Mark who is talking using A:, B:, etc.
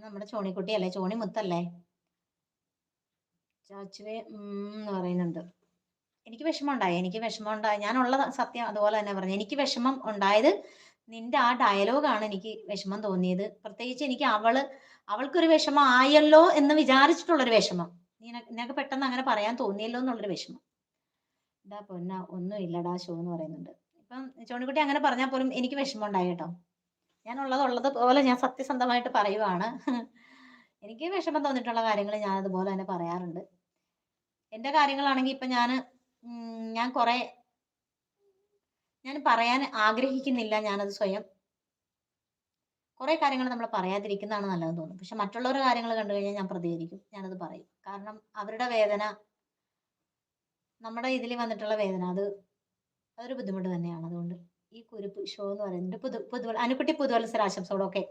A: നമ്മുടെ ചോണിക്കുട്ടിയല്ലേ, ചോണി മുത്തല്ലേ? ചാച്ചുവേ എന്ന് പറയുന്നുണ്ട്. എനിക്ക് വിഷമം ഉണ്ടായി. ഞാനുള്ളത് സത്യം അതുപോലെ തന്നെ പറഞ്ഞു. എനിക്ക് വിഷമം ഉണ്ടായത് നിന്റെ ആ ഡയലോഗാണ് എനിക്ക് വിഷമം തോന്നിയത്. പ്രത്യേകിച്ച് എനിക്ക് അവൾക്കൊരു വിഷമം ആയല്ലോ എന്ന് വിചാരിച്ചിട്ടുള്ളൊരു വിഷമം. നിനക്ക് പെട്ടെന്ന് അങ്ങനെ പറയാൻ തോന്നിയല്ലോ എന്നുള്ളൊരു വിഷമം. "എടാ പൊന്നാ ഒന്നും ഇല്ലടാ ഷോ" എന്ന് പറയുന്നുണ്ട്. ഇപ്പം ചോണിക്കുട്ടി അങ്ങനെ പറഞ്ഞാൽ പോലും എനിക്ക് വിഷമം ഉണ്ടായി കേട്ടോ. ഉള്ളത് പോലെ ഞാൻ സത്യസന്ധമായിട്ട് പറയുവാണ്. എനിക്ക് വിഷമം തോന്നിയിട്ടുള്ള കാര്യങ്ങൾ ഞാൻ അതുപോലെ തന്നെ പറയാറുണ്ട്. എന്റെ കാര്യങ്ങളാണെങ്കി ഇപ്പൊ ഞാൻ കൊറേ ഞാൻ പറയാൻ ആഗ്രഹിക്കുന്നില്ല. ഞാനത് സ്വയം കുറെ കാര്യങ്ങൾ നമ്മൾ പറയാതിരിക്കുന്നതാണ് നല്ലതെന്ന് തോന്നുന്നു. പക്ഷെ മറ്റുള്ളവരുടെ കാര്യങ്ങൾ കണ്ടു കഴിഞ്ഞാൽ ഞാൻ പ്രതികരിക്കും. ഞാനത് പറയും. കാരണം അവരുടെ വേദന നമ്മുടെ ഇതിൽ വന്നിട്ടുള്ള വേദന അതൊരു ബുദ്ധിമുട്ട് തന്നെയാണ്. അതുകൊണ്ട് ഈ കുരുപ്പ് ഷോ എന്ന് പറയുന്നത് അനുക്കുട്ടി പുതുവത്സരാശംസകളൊക്കെ